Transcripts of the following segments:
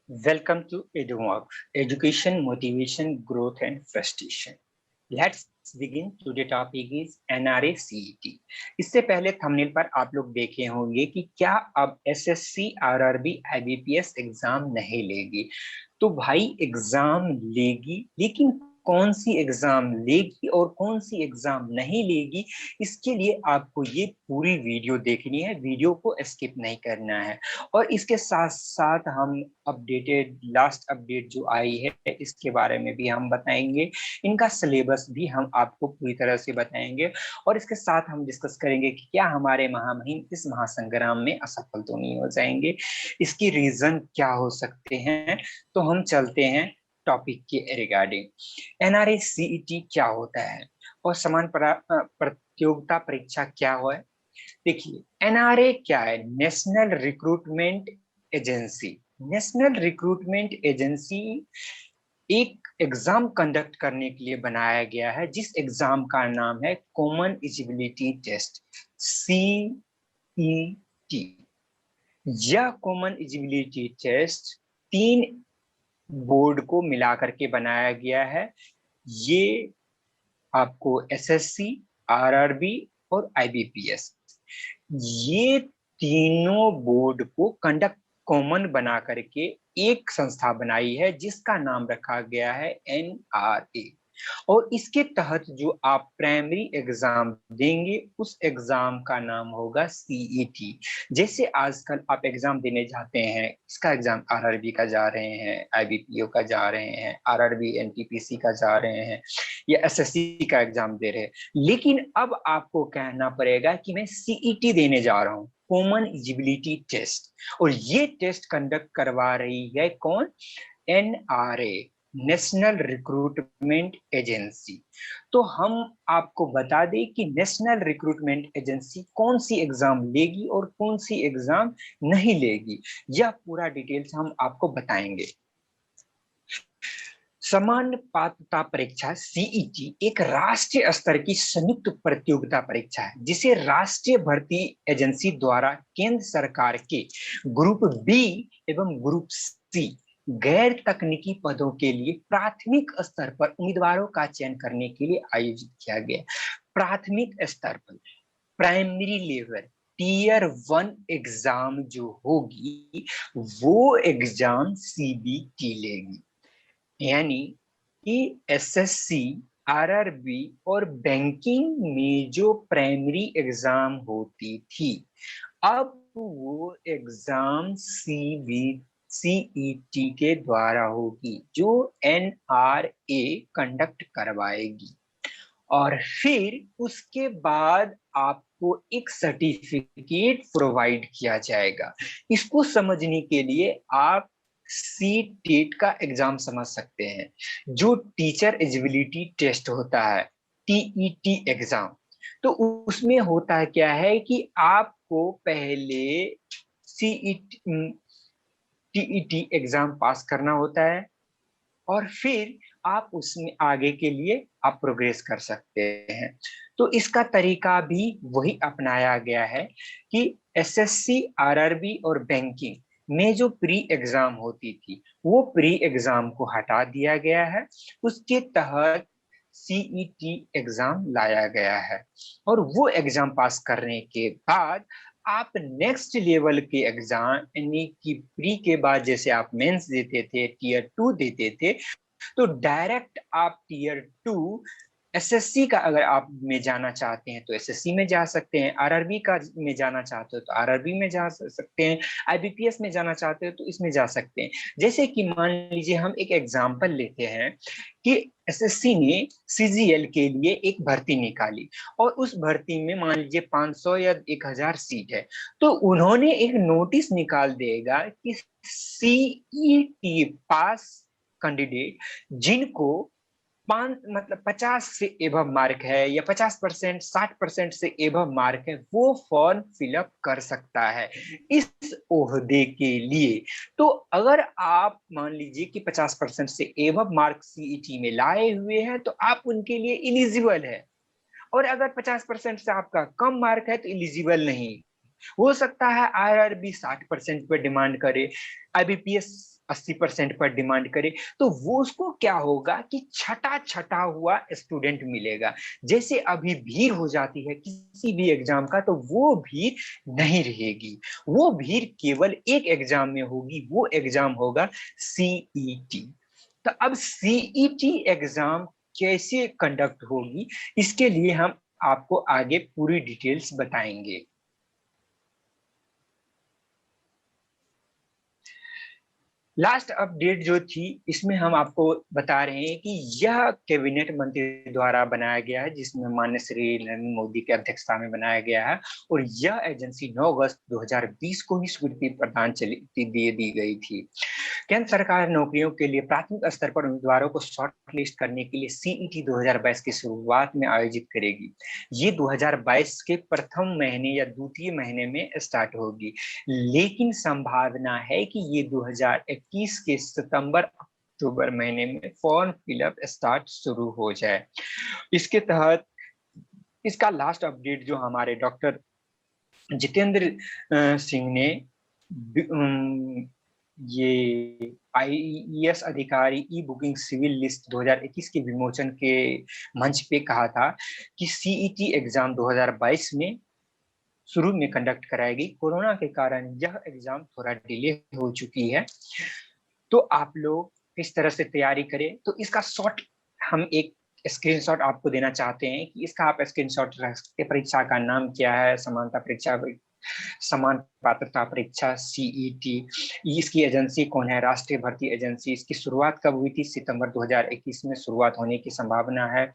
Welcome to EduMock, Education, Motivation, Growth and Frustration. Let's begin. Today topic is NRA CET. इससे पहले thumbnail पर आप लोग देखे होंगे कि क्या अब SSC, RRB, IBPS एग्जाम नहीं लेगी। तो भाई एग्जाम लेगी, लेकिन कौन सी एग्जाम लेगी और कौन सी एग्जाम नहीं लेगी, इसके लिए आपको ये पूरी वीडियो देखनी है। वीडियो को स्किप नहीं करना है। और इसके साथ साथ हम लास्ट अपडेट जो आई है इसके बारे में भी हम बताएंगे। इनका सिलेबस भी हम आपको पूरी तरह से बताएंगे और इसके साथ हम डिस्कस करेंगे कि क्या हमारे महामहिम इस महासंग्राम में असफल तो नहीं हो जाएंगे, इसकी रीजन क्या हो सकते हैं। तो हम चलते हैं टॉपिक के रिगार्डिंग। एनआरए सीईटी क्या होता है और समान प्रतियोगिता परीक्षा क्या है। देखिए, एनआरए क्या है? National recruitment agency. National recruitment agency एक एग्जाम कंडक्ट करने के लिए बनाया गया है, जिस एग्जाम का नाम है कॉमन एलिजिबिलिटी टेस्ट, CET। यह कॉमन एलिजिबिलिटी टेस्ट 3 बोर्ड को मिलाकर के बनाया गया है। ये आपको SSC, RRB और IBPS, ये तीनों बोर्ड को कंडक्ट कॉमन बना करके एक संस्था बनाई है, जिसका नाम रखा गया है NRA। और इसके तहत जो आप प्राइमरी एग्जाम देंगे उस एग्जाम का नाम होगा CET। जैसे आजकल आप एग्जाम देने जाते हैं, इसका एग्जाम RRB का जा रहे हैं, IBPO का जा रहे हैं, RRB NTPC का जा रहे हैं, या SSC का एग्जाम दे रहे हैं, लेकिन अब आपको कहना पड़ेगा कि मैं CET देने जा रहा हूं, कॉमन एलिजिबिलिटी टेस्ट। और ये टेस्ट कंडक्ट करवा रही है कौन? NRA, national recruitment agency. तो हम आपको बता दें कि नेशनल रिक्रूटमेंट एजेंसी कौन सी एग्जाम लेगी और कौन सी एग्जाम नहीं लेगी, यह पूरा डिटेल्स हम आपको बताएंगे। समान पात्रता परीक्षा CET एक राष्ट्रीय स्तर की संयुक्त प्रतियोगिता परीक्षा है, जिसे राष्ट्रीय भर्ती एजेंसी द्वारा केंद्र सरकार के ग्रुप बी एवं ग्रुप सी गैर तकनीकी पदों के लिए प्राथमिक स्तर पर उम्मीदवारों का चयन करने के लिए आयोजित किया गया। प्राथमिक स्तर पर, प्राइमरी लेवल, टीयर 1 एग्जाम जो होगी वो एग्जाम CBT लेगी। यानी कि SSC, RRB और बैंकिंग में जो प्राइमरी एग्जाम होती थी, अब वो एग्जाम CET के द्वारा होगी, जो NRA कंडक्ट करवाएगी। और फिर उसके बाद आपको एक सर्टिफिकेट प्रोवाइड किया जाएगा। इसको समझने के लिए आप CTET का एग्जाम समझ सकते हैं, जो टीचर एलिजिबिलिटी टेस्ट होता है, TET एग्जाम। तो उसमें होता क्या है कि आपको पहले TET एग्जाम पास करना होता है और फिर आप उसमें आगे के लिए आप प्रोग्रेस कर सकते हैं। तो इसका तरीका भी वही अपनाया गया है कि SSC, RRB और बैंकिंग में जो प्री एग्जाम होती थी, वो प्री एग्जाम को हटा दिया गया है। उसके तहत CET एग्जाम लाया गया है और वो एग्जाम पास करने के बाद आप नेक्स्ट लेवल के एग्जाम, यानी कि प्री के बाद जैसे आप मेंस देते थे, टीयर 2 देते थे, तो डायरेक्ट आप टीयर 2 SSC का अगर आप में जाना चाहते हैं तो SSC में जा सकते हैं, RRB का में जाना चाहते हो तो RRB में जा सकते हैं, IBPS में जाना चाहते हो तो इसमें जा सकते हैं। जैसे कि मान लीजिए हम एक एग्जांपल लेते हैं कि SSC ने CGL के लिए एक भर्ती निकाली और उस भर्ती में मान लीजिए 500 या 1000 सीट है, तो उन्होंने एक नोटिस निकाल देगा कि CET पास कैंडिडेट जिनको 50 से एबव मार्क है या 50%, 60% से एबव मार्क है, वो फॉर्म फिलअप कर सकता है इस ओहदे के लिए। तो अगर आप मान लीजिए कि 50% से एबव मार्क CET में लाए हुए हैं तो आप उनके लिए इलिजिबल है, और अगर 50% से आपका कम मार्क है तो इलिजिबल नहीं। हो सकता है RRB 60% पे डिमांड करे, IBPS 80% पर डिमांड करे, तो वो उसको क्या होगा कि छटा छटा हुआ स्टूडेंट मिलेगा। जैसे अभी भीड़ हो जाती है किसी भी एग्जाम का, तो वो भीड़ नहीं रहेगी। वो भीड़ केवल एक एग्जाम में होगी, वो एग्जाम होगा सीईटी। तो अब सीईटी एग्जाम कैसे कंडक्ट होगी, इसके लिए हम आपको आगे पूरी डिटेल्स बताएंगे। लास्ट अपडेट जो थी, इसमें हम आपको बता रहे हैं कि यह कैबिनेट मंत्री द्वारा बनाया गया है, जिसमें माननीय श्री नरेंद्र मोदी की अध्यक्षता में बनाया गया है। और यह एजेंसी 9 अगस्त 2020 को ही स्वीकृति प्रदान दी गई थी। केंद्र सरकार नौकरियों के लिए प्राथमिक स्तर पर उम्मीदवारों को शॉर्ट लिस्ट करने के लिए सीईटी 2022 की शुरुआत में आयोजित करेगी। ये 2022 के प्रथम महीने या द्वितीय महीने में स्टार्ट होगी, लेकिन संभावना है कि ये 2021 के सितंबर अक्टूबर महीने में फॉर्म फिलअप स्टार्ट शुरू हो जाए। इसके तहत इसका लास्ट अपडेट जो हमारे डॉक्टर जितेंद्र सिंह ने ये आईईएस अधिकारी ई बुकिंग सिविल लिस्ट 2021 के विमोचन के मंच पे कहा था कि सीईटी एग्जाम 2022 में शुरू में कंडक्ट कराएगी। कोरोना के कारण यह एग्जाम थोड़ा डिले हो चुकी है, तो आप लोग किस तरह से तैयारी करें, तो इसका शॉर्ट हम एक स्क्रीनशॉट आपको देना चाहते हैं कि इसका आप स्क्रीनशॉट रख सकते। परीक्षा का नाम क्या है, समानता परीक्षा, समान पात्रता परीक्षा सीईटी। इसकी एजेंसी कौन है, राष्ट्रीय भर्ती एजेंसी। इसकी शुरुआत कब हुई थी, सितंबर 2021 में शुरुआत होने की संभावना है।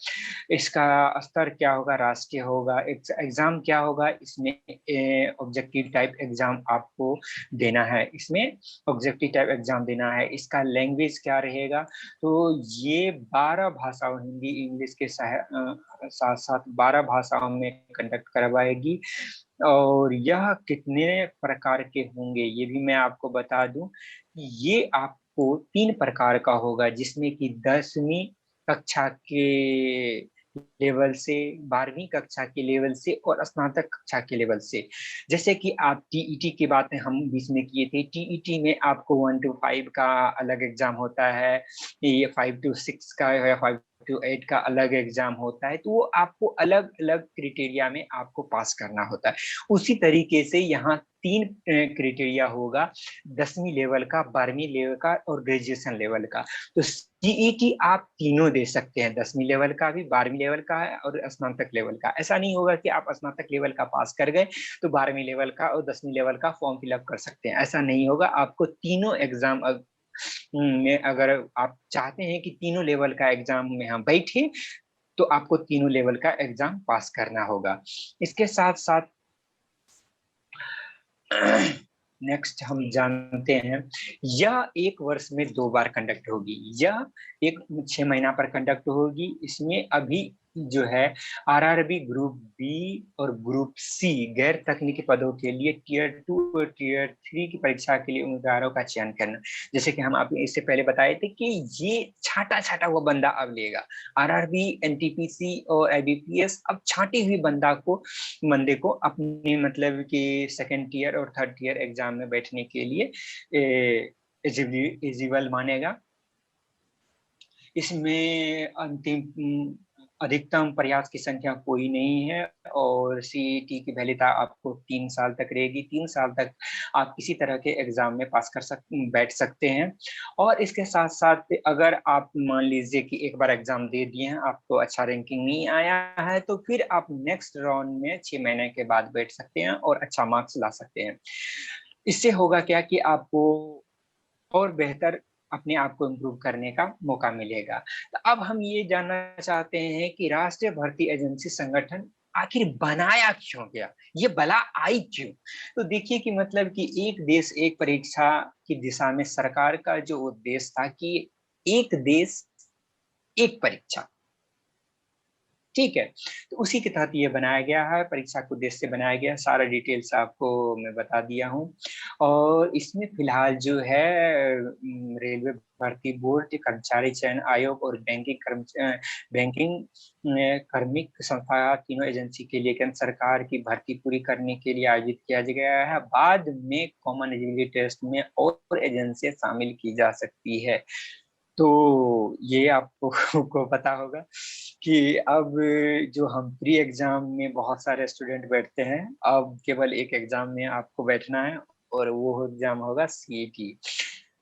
इसका स्तर क्या होगा, राष्ट्रीय होगा। एग्जाम क्या होगा, इसमें ऑब्जेक्टिव टाइप एग्जाम आपको देना है, इसमें ऑब्जेक्टिव टाइप एग्जाम देना है। इसका लैंग्वेज क्या रहेगा, तो ये 12 भाषाओं, हिंदी इंग्लिश के साथ साथ 12 भाषाओं में कंडक्ट करवाएगी। और यह कितने प्रकार के होंगे ये भी मैं आपको बता दूं। ये आपको 3 प्रकार का होगा, जिसमें कि 10वीं कक्षा के लेवल से, 12वीं कक्षा के लेवल से और स्नातक कक्षा के लेवल से। जैसे कि आप टीईटी की बातें हम बीच में किए थे, टीईटी में आपको 1 to 5 का अलग एग्जाम होता है, ये 5 to 6 का या 5 to 8 का अलग एग्जाम होता है। तो वो आपको अलग अलग क्राइटेरिया में आपको पास करना होता है। उसी तरीके से यहाँ 3 क्राइटेरिया होगा, 10वीं लेवल का, 12वीं लेवल का और ग्रेजुएशन लेवल का। तो सीईटी आप तीनों दे सकते हैं, 10वीं लेवल का भी, 12वीं लेवल का है और स्नातक लेवल का। ऐसा नहीं होगा कि आप स्नातक लेवल का पास कर गए तो 12वीं लेवल का और 10वीं लेवल का फॉर्म फिलअप कर सकते हैं, ऐसा नहीं होगा। आपको तीनों एग्जाम में, अगर आप चाहते हैं कि तीनों लेवल का एग्जाम में हम बैठे, तो आपको तीनों लेवल का एग्जाम पास करना होगा। इसके साथ साथ नेक्स्ट हम जानते हैं, यह 1 वर्ष में 2 बार कंडक्ट होगी। यह 6 महीना पर कंडक्ट होगी। इसमें अभी जो है आरआरबी ग्रुप बी और ग्रुप सी गैर तकनीकी पदों के लिए टियर 2 और टियर 3 की परीक्षा के लिए उम्मीदवारों का चयन करना। जैसे कि हम आपको इससे पहले बताए थे कि ये छाटा छाटा हुआ बंदा अब लेगा। आरआरबी, एनटीपीसी और आईबीपीएस अब छाटी हुई बंदे को अपने मतलब कि सेकंड टियर और थर्ड टियर एग्जाम में बैठने के लिए एलिजिबल मानेगा। इसमें अंतिम अधिकतम प्रयास की संख्या कोई नहीं है और सीईटी की वैधता आपको 3 साल तक रहेगी। 3 साल तक आप किसी तरह के एग्जाम में बैठ सकते हैं। और इसके साथ साथ अगर आप मान लीजिए कि एक बार एग्जाम दे दिए हैं, आपको अच्छा रैंकिंग नहीं आया है, तो फिर आप नेक्स्ट राउंड में 6 महीने के बाद बैठ सकते हैं और अच्छा मार्क्स ला सकते हैं। इससे होगा क्या कि आपको और बेहतर अपने आप को इम्प्रूव करने का मौका मिलेगा। तो अब हम ये जानना चाहते हैं कि राष्ट्रीय भर्ती एजेंसी संगठन आखिर बनाया क्यों गया, ये बला आई क्यों। तो देखिए कि मतलब कि एक देश एक परीक्षा की दिशा में सरकार का जो उद्देश्य था कि एक देश एक परीक्षा, ठीक है, तो उसी के तहत ये बनाया गया है, परीक्षा के उद्देश्य से बनाया गया है, सारा डिटेल्स आपको मैं बता दिया हूँ। और इसमें फिलहाल जो है रेलवे भर्ती बोर्ड, कर्मचारी चयन आयोग और बैंकिंग कार्मिक संस्था, तीनों एजेंसी के लिए केंद्र सरकार की भर्ती पूरी करने के लिए आयोजित किया गया है। बाद में कॉमन एलिजिबिलिटी टेस्ट में और एजेंसियां शामिल की जा सकती है। तो ये आपको को पता होगा कि अब जो हम प्री एग्जाम में बहुत सारे स्टूडेंट बैठते हैं, अब केवल एक एग्जाम में आपको बैठना है और वो एग्जाम होगा सीईटी।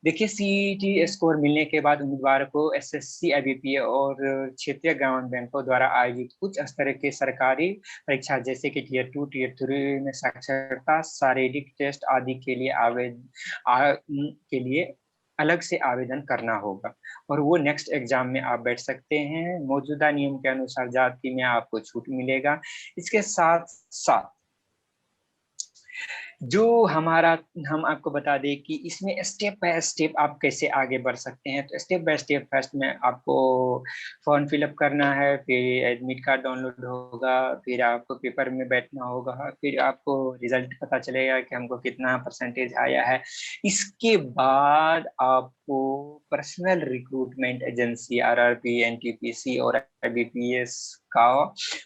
देखिए, सीईटी स्कोर मिलने के बाद उम्मीदवार को एसएससी, आईबीपीएस और क्षेत्रीय ग्रामीण बैंकों द्वारा आयोजित उच्च स्तर के सरकारी परीक्षा जैसे कि टीयर 2, टीयर 3 में साक्षरता, शारीरिक टेस्ट आदि के लिए के लिए अलग से आवेदन करना होगा और वो नेक्स्ट एग्जाम में आप बैठ सकते हैं। मौजूदा नियम के अनुसार जाति में आपको छूट मिलेगा। इसके साथ साथ जो हमारा हम आपको बता दें कि इसमें स्टेप बाय स्टेप आप कैसे आगे बढ़ सकते हैं। तो स्टेप बाय स्टेप फर्स्ट में आपको फॉर्म फिलअप करना है, फिर एडमिट कार्ड डाउनलोड होगा, फिर आपको पेपर में बैठना होगा, फिर आपको रिजल्ट पता चलेगा कि हमको कितना परसेंटेज आया है। इसके बाद आपको personal recruitment agency RRB, NTPC और आईबीपीएस का,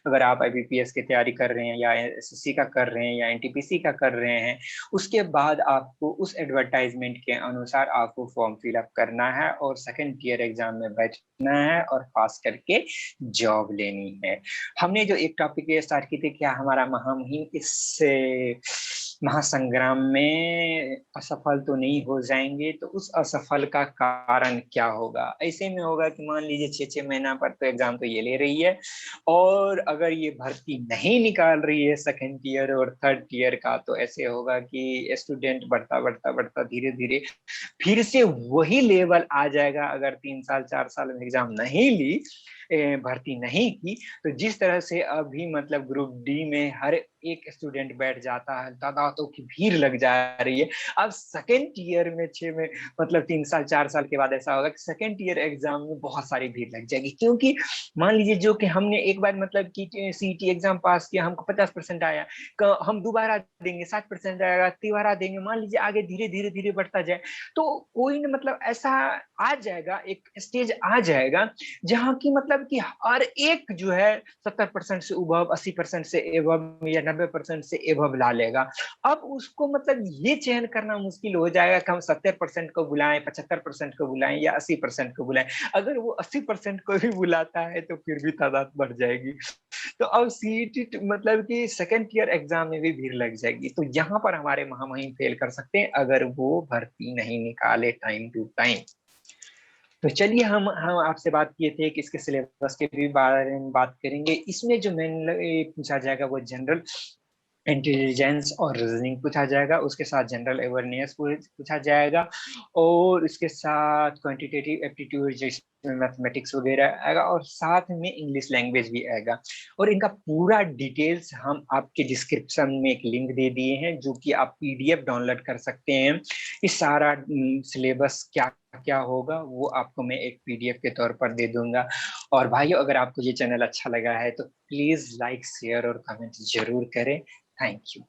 अगर आप आईबीपीएस की तैयारी कर रहे हैं या एसएससी का कर रहे हैं या एनटीपीसी का कर रहे हैं, उसके बाद आपको उस एडवर्टाइजमेंट के अनुसार आपको फॉर्म फिलअप करना है और सेकंड ईयर एग्जाम में बैठना है और पास करके जॉब लेनी है। हमने जो एक टॉपिक स्टार्ट की थी, क्या हमारा महामहिम इस महासंग्राम में असफल तो नहीं हो जाएंगे, तो उस असफल का कारण क्या होगा। ऐसे में होगा कि मान लीजिए 6-6 महीना पर तो एग्जाम तो ये ले रही है और अगर ये भर्ती नहीं निकाल रही है सेकंड ईयर और थर्ड ईयर का, तो ऐसे होगा कि स्टूडेंट बढ़ता बढ़ता बढ़ता धीरे धीरे फिर से वही लेवल आ जाएगा। अगर 3 साल 4 साल में एग्जाम नहीं ली, भर्ती नहीं की, तो जिस तरह से अभी मतलब ग्रुप डी में हर एक स्टूडेंट बैठ जाता है, तादादों की भीड़ लग जा रही है। अब सेकेंड ईयर में 6 में मतलब 3 साल 4 साल के बाद ऐसा होगा कि सेकेंड ईयर एग्जाम में बहुत सारी भीड़ लग जाएगी। क्योंकि मान लीजिए जो कि हमने एक बार मतलब की सीईटी एग्जाम पास किया, हमको 50% आया, हम दोबारा देंगे 60% आएगा, तिबारा देंगे, मान लीजिए आगे धीरे धीरे धीरे बढ़ता जाए, तो कोई न मतलब ऐसा आ जाएगा, एक स्टेज आ जाएगा जहाँ की मतलब कि हर एक जो है 70% से उभव, 80% से एवब या 90% से एवब ला लेगा। अब उसको मतलब ये चयन करना मुश्किल हो जाएगा कि हम 70% को बुलाएं, 75% को बुलाएं या 80% को बुलाएं। अगर वो 80% को भी बुलाता है तो फिर भी तादाद बढ़ जाएगी। तो अब सीईटी मतलब कि सेकंड ईयर एग्जाम में भी भीड़ लग जाएगी। तो यहाँ पर हमारे महामहिम फेल कर सकते हैं अगर वो भर्ती नहीं निकाले टाइम टू टाइम। तो चलिए हम आपसे बात किए थे कि इसके सिलेबस के भी बारे में बात करेंगे। इसमें जो मेन पूछा जाएगा वो जनरल इंटेलिजेंस और रीजनिंग पूछा जाएगा, उसके साथ जनरल अवेयरनेस पूछा जाएगा और इसके साथ क्वांटिटेटिव एप्टीट्यूड जैसे मैथमेटिक्स वगैरह आएगा और साथ में इंग्लिश लैंग्वेज भी आएगा। और इनका पूरा डिटेल्स हम आपके डिस्क्रिप्शन में एक लिंक दे दिए हैं जो कि आप पीडीएफ डाउनलोड कर सकते हैं। इस सारा सिलेबस क्या क्या होगा वो आपको मैं एक पीडीएफ के तौर पर दे दूंगा। और भाइयों, अगर आपको ये चैनल अच्छा लगा है तो प्लीज लाइक, शेयर और कमेंट जरूर करें। Thank you.